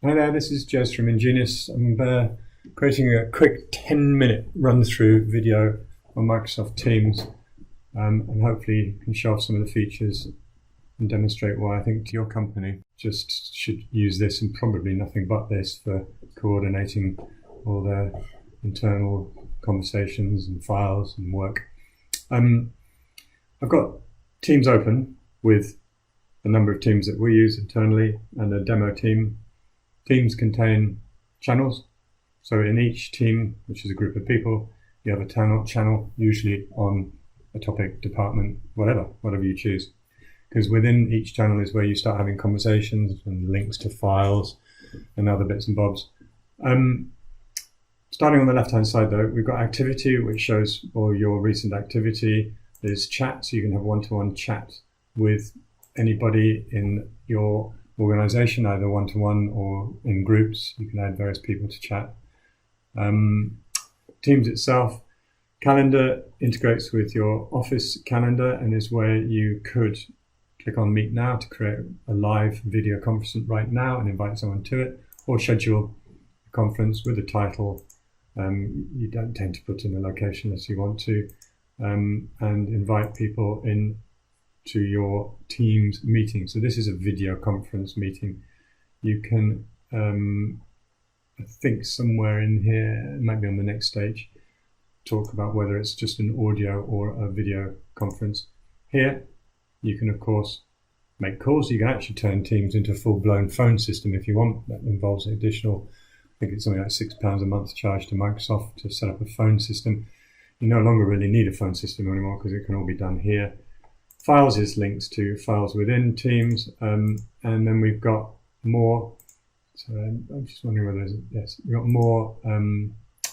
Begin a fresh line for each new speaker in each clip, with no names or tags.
Hi there, this is Jez from Ingenious. I'm creating a quick 10-minute run-through video on Microsoft Teams, and hopefully can show off some of the features and demonstrate why I think your company just should use this and probably nothing but this for coordinating all their internal conversations and files and work. I've got Teams open with a number of teams that we use internally and a demo team. Teams contain channels, so in each team, which is a group of people, you have a channel usually on a topic, department, whatever you choose. Because within each channel is where you start having conversations and links to files and other bits and bobs. Starting on the left-hand side though, we've got activity, which shows all your recent activity. There's chat, so you can have one-to-one chat with anybody in your organization, either one-to-one or in groups. You can add various people to chat. Teams itself, calendar integrates with your office calendar and is where you could click on Meet Now to create a live video conference right now and invite someone to it, or schedule a conference with a title. You don't tend to put in a location unless you want to, and invite people in to your Teams meeting. So this is a video conference meeting. You can, I think somewhere in here, it might be on the next stage, talk about whether it's just an audio or a video conference. Here, you can of course make calls. You can actually turn Teams into a full-blown phone system if you want. That involves an additional, I think it's something like £6 a month charge to Microsoft to set up a phone system. You no longer really need a phone system anymore because it can all be done here. Files is links to files within Teams, and then we've got more. So I'm just wondering whether there's, yes, we've got more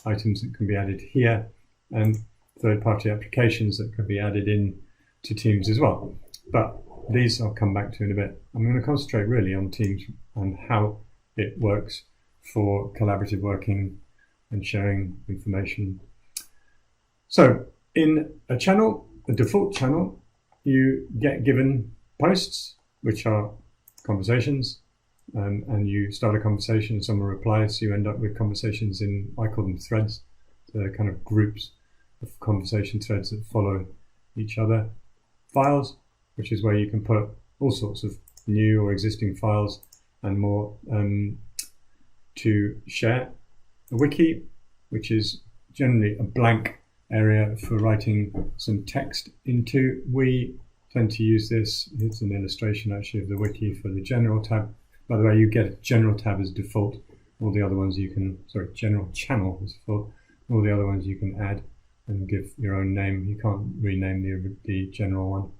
items that can be added here, and third-party applications that can be added in to Teams as well. But these I'll come back to in a bit. I'm going to concentrate really on Teams and how it works for collaborative working and sharing information. So in a channel, a default channel, you get given posts, which are conversations, and you start a conversation and someone replies, so you end up with conversations in, I call them threads. So they're kind of groups of conversation threads that follow each other. Files, which is where you can put all sorts of new or existing files and more to share. A wiki, which is generally a blank area for writing some text into. We tend to use this. Here's an illustration actually of the wiki for the general tab. By the way, you get a general tab as default. All the other ones you can, general channel as default. All the other ones you can add and give your own name. You can't rename the general one.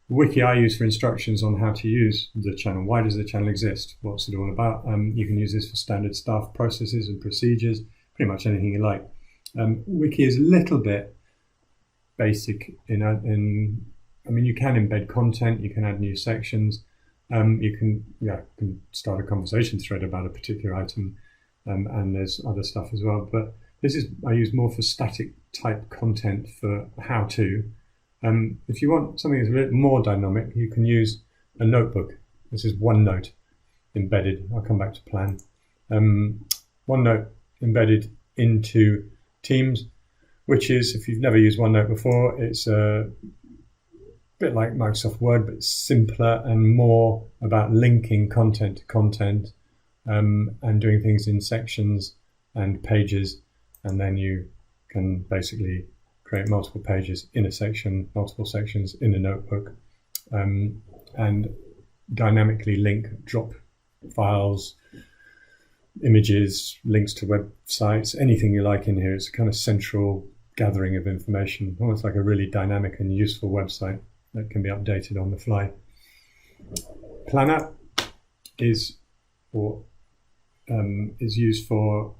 The wiki I use for instructions on how to use the channel. Why does the channel exist? What's it all about? You can use this for standard staff processes and procedures, pretty much anything you like. Wiki is a little bit basic I mean, you can embed content, you can add new sections, you can start a conversation thread about a particular item, and there's other stuff as well. But this is, I use more for static type content for how to. If you want something that's a bit more dynamic, you can use a notebook. This is OneNote embedded. I'll come back to plan. OneNote embedded into Teams, which is, if you've never used OneNote before, it's a bit like Microsoft Word, but simpler and more about linking content to content, and doing things in sections and pages, and then you can basically create multiple pages in a section, multiple sections in a notebook, and dynamically link, drop files, images, links to websites, anything you like in here. It's a kind of central gathering of information, almost like a really dynamic and useful website that can be updated on the fly. Planner is used for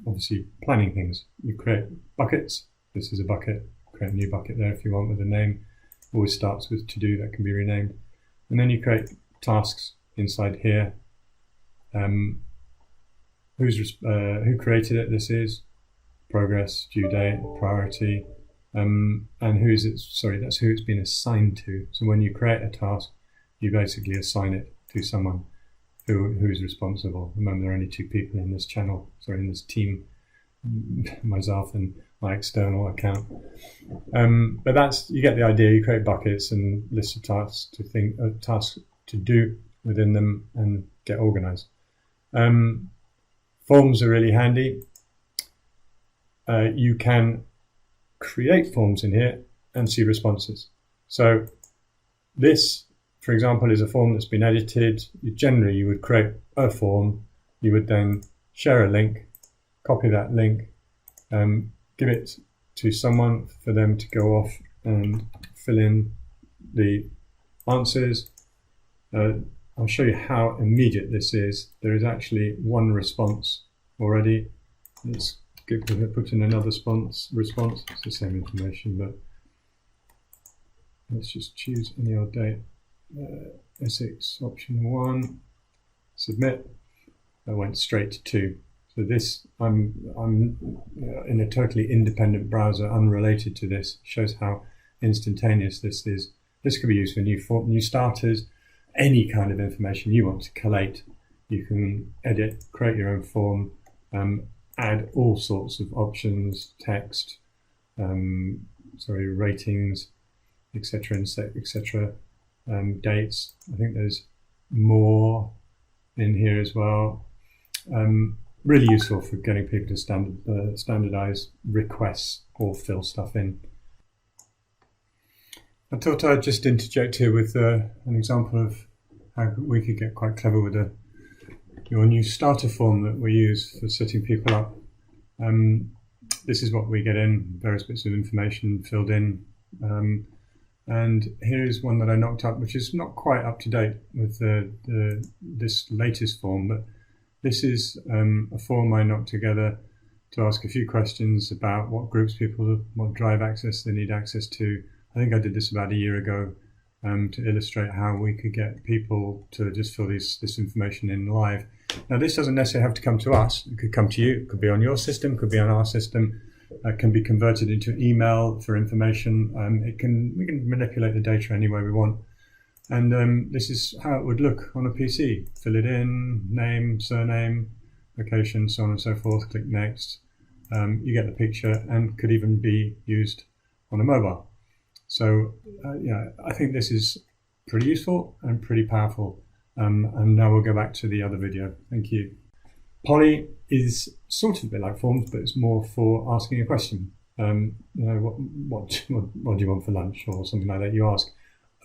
obviously planning things. You create buckets. This is a bucket. Create a new bucket there if you want with a name. Always starts with to do, that can be renamed. And then you create tasks inside here. Who created it? This is progress, due date, priority, and that's who it's been assigned to. So when you create a task, you basically assign it to someone who's responsible. Remember, there are only 2 people in this channel, sorry, in this team, myself and my external account. But that's, you get the idea. You create buckets and lists of tasks to do within them and get organized. Forms are really handy. You can create forms in here and see responses. So this, for example, is a form that's been edited. Generally, you would create a form. You would then share a link, copy that link, give it to someone for them to go off and fill in the answers. I'll show you how immediate this is. There is actually one response already. Let's put in another response. It's the same information, but let's just choose any old date. Essex option 1, submit. I went straight to 2. So this, I'm in a totally independent browser, unrelated to this. Shows how instantaneous this is. This could be used for new starters, any kind of information you want to collate. You can edit, create your own form, add all sorts of options, text, ratings, etc., etc. Dates. I think there's more in here as well. Really useful for getting people to standardize requests or fill stuff in. I thought I'd just interject here with an example of how we could get quite clever with your new starter form that we use for setting people up. This is what we get in, various bits of information filled in. And here is one that I knocked up, which is not quite up to date with this latest form, but this is a form I knocked together to ask a few questions about what groups people, what drive access they need access to. I think I did this about a year ago to illustrate how we could get people to just fill this information in live. Now, this doesn't necessarily have to come to us. It could come to you. It could be on your system, could be on our system. It can be converted into email for information. We can manipulate the data any way we want. And this is how it would look on a PC. Fill it in, name, surname, location, so on and so forth. Click next. You get the picture, and could even be used on a mobile. So yeah, I think this is pretty useful and pretty powerful. And now we'll go back to the other video. Thank you. Polly is sort of a bit like forms, but it's more for asking a question. What do you want for lunch, or something like that. You ask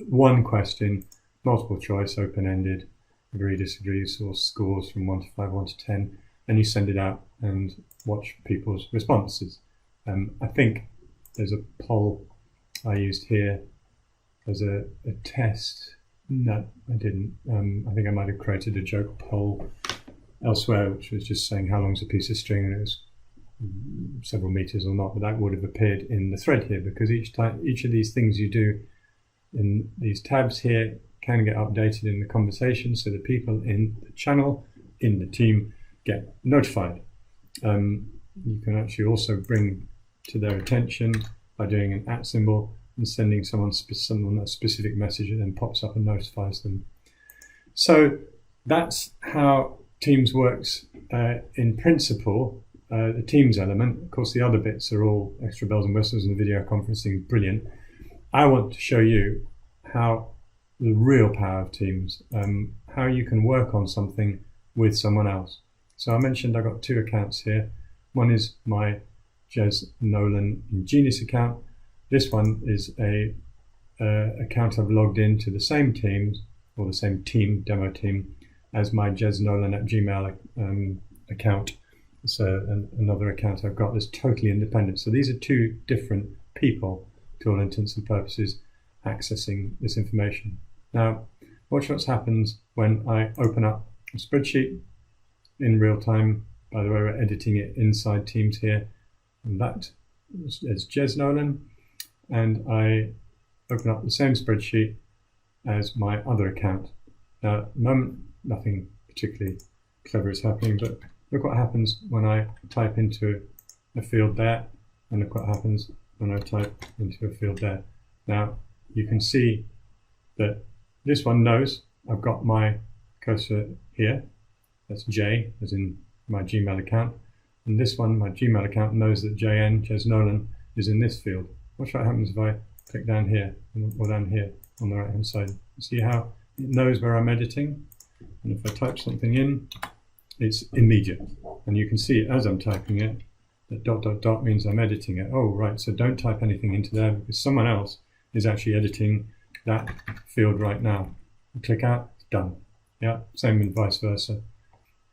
one question, multiple choice, open-ended, agree, disagrees, or scores from 1 to 5, 1 to 10, and you send it out and watch people's responses. I think there's a poll I used here as a test. No, I didn't. I think I might have created a joke poll elsewhere, which was just saying how long's a piece of string, and it was several meters or not, but that would have appeared in the thread here, because each of these things you do in these tabs here can get updated in the conversation, so the people in the channel, in the team, get notified. You can actually also bring to their attention by doing an @ symbol and sending someone a specific message, and then pops up and notifies them. So that's how Teams works in principle. The Teams element, of course, the other bits are all extra bells and whistles, and the video conferencing, brilliant. I want to show you how the real power of Teams, how you can work on something with someone else. So I mentioned I've got 2 accounts here. One is my Jez Nolan Ingenious account. This one is a account I've logged into the same Teams, or the same team, demo team, as my jesnolan@gmail account. It's another account I've got that's totally independent. So these are 2 different people, to all intents and purposes, accessing this information. Now, watch what happens when I open up a spreadsheet in real time. By the way, we're editing it inside Teams here, and that is Jez Nolan. And I open up the same spreadsheet as my other account. Now, at the moment, nothing particularly clever is happening, but look what happens when I type into a field there, and look what happens when I type into a field there. Now, you can see that this one knows I've got my cursor here. That's J, as in my Gmail account. And this one, my Gmail account, knows that JN, Jez Nolan, is in this field. Watch what happens if I click down here, or down here on the right-hand side. See how it knows where I'm editing? And if I type something in, it's immediate. And you can see as I'm typing it, that ... means I'm editing it. Oh, right, so don't type anything into there because someone else is actually editing that field right now. Click out, it's done. Yeah, same and vice versa.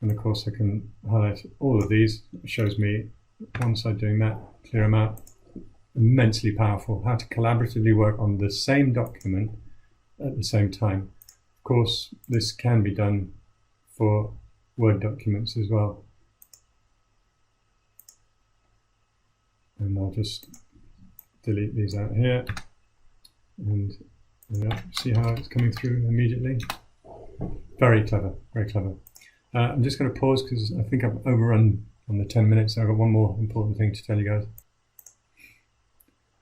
And of course I can highlight all of these. It shows me one side doing that, clear them out. Immensely powerful, how to collaboratively work on the same document at the same time. Of course, this can be done for Word documents as well. And I'll just delete these out here. And see how it's coming through immediately. Very clever, very clever. I'm just going to pause because I think I've overrun on the 10 minutes. I've got one more important thing to tell you guys.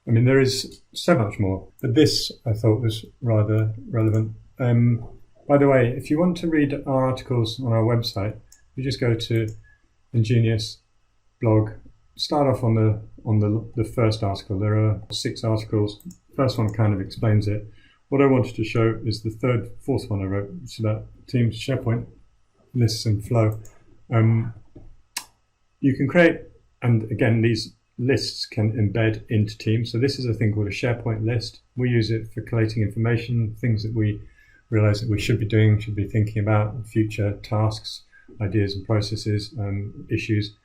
I mean, there is so much more, but this I thought was rather relevant. By the way, if you want to read our articles on our website, you just go to Ingenious blog. Start off on the first article. There are 6 articles. First one kind of explains it. What I wanted to show is the fourth one I wrote. It's about Teams, SharePoint, lists and flow. You can create, and again, these lists can embed into Teams. So this is a thing called a SharePoint list. We use it for collating information, things that we realize that we should be doing, should be thinking about, future tasks, ideas and processes, issues.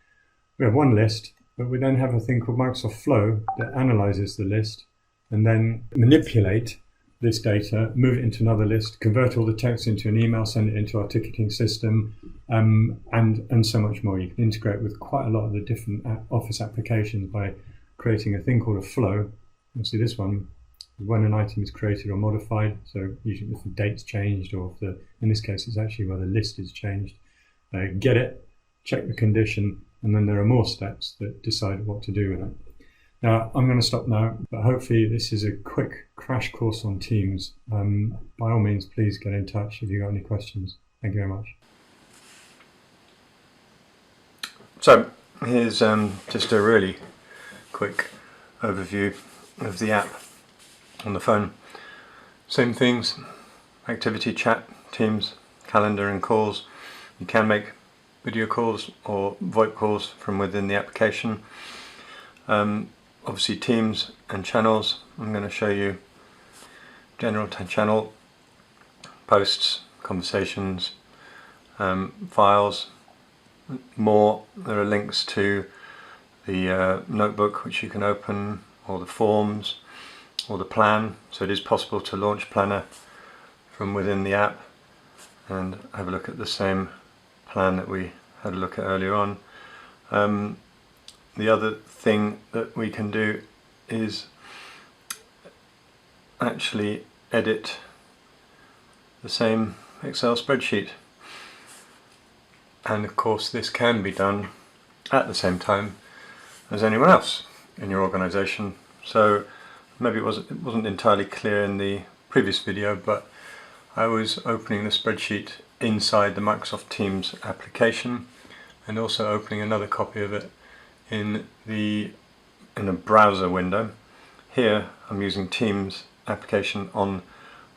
We have one list, but we then have a thing called Microsoft Flow that analyzes the list and then manipulate this data, move it into another list, convert all the text into an email, send it into our ticketing system, and so much more. You can integrate with quite a lot of the different Office applications by creating a thing called a flow. You'll see this one, when an item is created or modified, so usually if the date's changed, or if in this case it's actually where the list is changed. Get it, check the condition, and then there are more steps that decide what to do with it. Now, I'm going to stop now, but hopefully this is a quick crash course on Teams. By all means, please get in touch if you've got any questions. Thank you very much.
So, here's just a really quick overview of the app on the phone. Same things, activity, chat, Teams, calendar and calls. You can make video calls or VoIP calls from within the application. Obviously Teams and channels. I'm going to show you general channel, posts, conversations, files, more. There are links to the notebook which you can open, or the forms, or the plan. So it is possible to launch Planner from within the app and have a look at the same plan that we had a look at earlier on. The other thing that we can do is actually edit the same Excel spreadsheet, and of course this can be done at the same time as anyone else in your organization. So maybe it wasn't entirely clear in the previous video, but I was opening the spreadsheet inside the Microsoft Teams application and also opening another copy of it in a browser window. Here I'm using Teams application on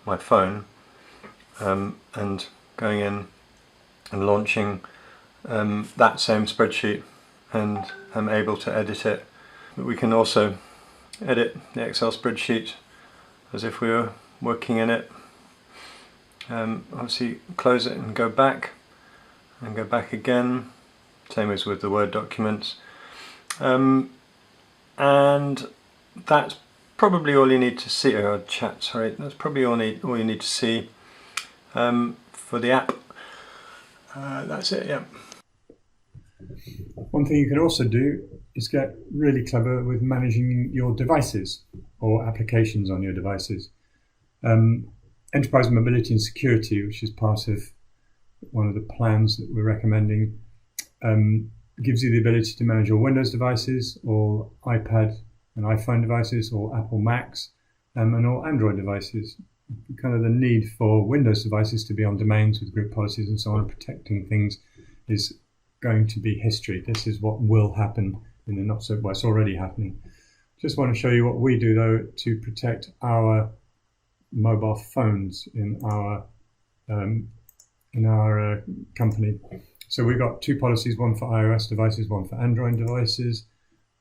my phone, and going in and launching that same spreadsheet, and I'm able to edit it. But we can also edit the Excel spreadsheet as if we were working in it. Obviously close it and go back again, same as with the Word documents. And that's probably all you need to see, or chat, sorry, that's probably all you need to see for the app. That's it, yeah.
One thing you can also do is get really clever with managing your devices or applications on your devices. Enterprise mobility and security, which is part of one of the plans that we're recommending, gives you the ability to manage your Windows devices, or iPad and iPhone devices, or Apple Macs, and all Android devices. kind of the need for Windows devices to be on domains with group policies and so on, and protecting things is going to be history. This is what will happen in the not so, well, it's already happening. Just want to show you what we do though to protect our mobile phones in our company. So we've got two policies, one for iOS devices, one for Android devices.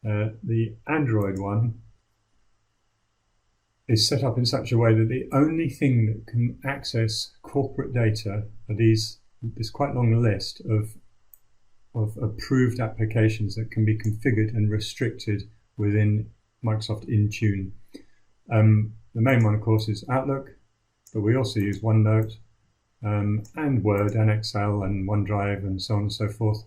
The Android one is set up in such a way that the only thing that can access corporate data are this quite long list of approved applications that can be configured and restricted within Microsoft Intune. The main one, of course, is Outlook, but we also use OneNote and Word and Excel and OneDrive and so on and so forth.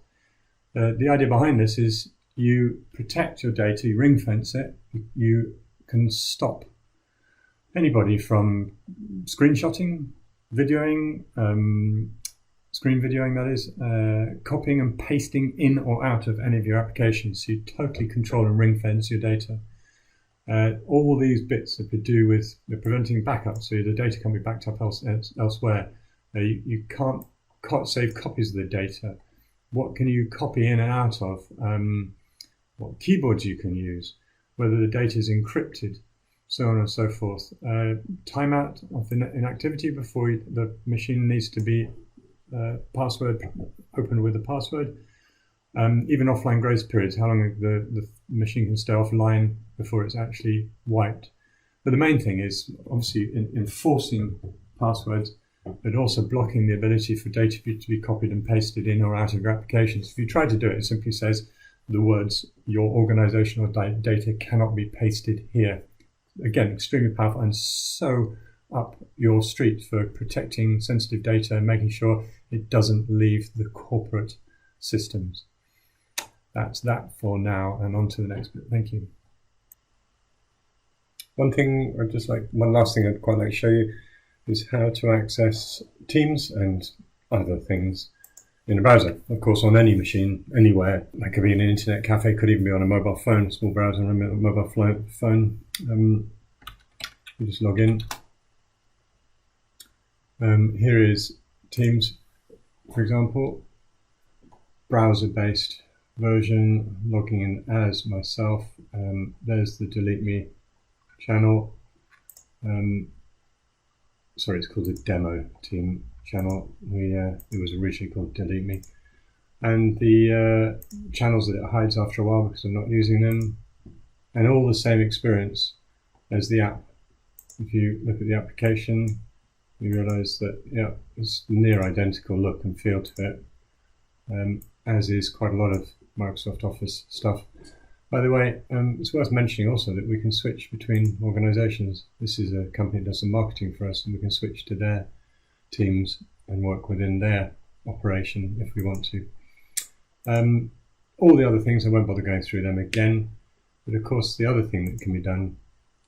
The idea behind this is you protect your data, you ring fence it, you can stop anybody from screenshotting, videoing, screen videoing that is, copying and pasting in or out of any of your applications. So you totally control and ring fence your data. All these bits that could do with preventing backup, so the data can be backed up elsewhere. You can't save copies of the data. What can you copy in and out of? What keyboards you can use, whether the data is encrypted, so on and so forth. Timeout of inactivity before the machine needs to be password opened with a password. Even offline grace periods, how long the machine can stay offline before it's actually wiped. But the main thing is obviously enforcing passwords, but also blocking the ability for data to be copied and pasted in or out of your applications. If you try to do it, it simply says the words, your organizational data cannot be pasted here. Again, extremely powerful and so up your street for protecting sensitive data and making sure it doesn't leave the corporate systems. That's that for now, and on to the next bit. Thank you. One last thing I'd quite like to show you is how to access Teams and other things in a browser. Of course, on any machine, anywhere. That could be in an internet cafe, could even be on a mobile phone, small browser on a mobile phone. You just log in. Here is Teams, for example, browser-based version, logging in as myself. There's the Delete Me channel. Sorry, it's called the Demo Team channel. It was originally called Delete Me. And the channels that it hides after a while because I'm not using them. And all the same experience as the app. If you look at the application, you realize that it's near identical look and feel to it, as is quite a lot of Microsoft Office stuff. By the way, it's worth mentioning also that we can switch between organizations. This is a company that does some marketing for us, and we can switch to their teams and work within their operation if we want to. All the other things, I won't bother going through them again, but of course the other thing that can be done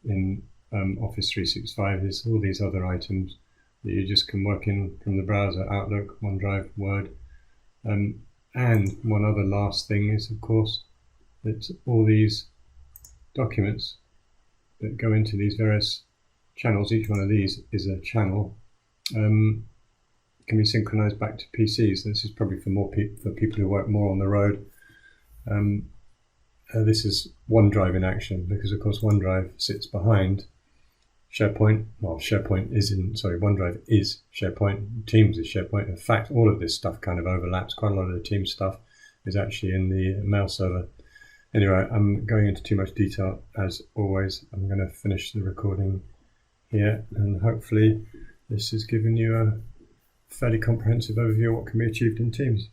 in Office 365 is all these other items that you just can work in from the browser, Outlook, OneDrive, Word. And one other last thing is, of course, that all these documents that go into these various channels, each one of these is a channel, can be synchronized back to PCs. This is probably for people who work more on the road. This is OneDrive in action, because of course OneDrive sits behind SharePoint. Well, OneDrive is SharePoint, Teams is SharePoint. In fact, all of this stuff kind of overlaps. Quite a lot of the Teams stuff is actually in the mail server. Anyway, I'm going into too much detail as always. I'm going to finish the recording here, and hopefully this has given you a fairly comprehensive overview of what can be achieved in Teams.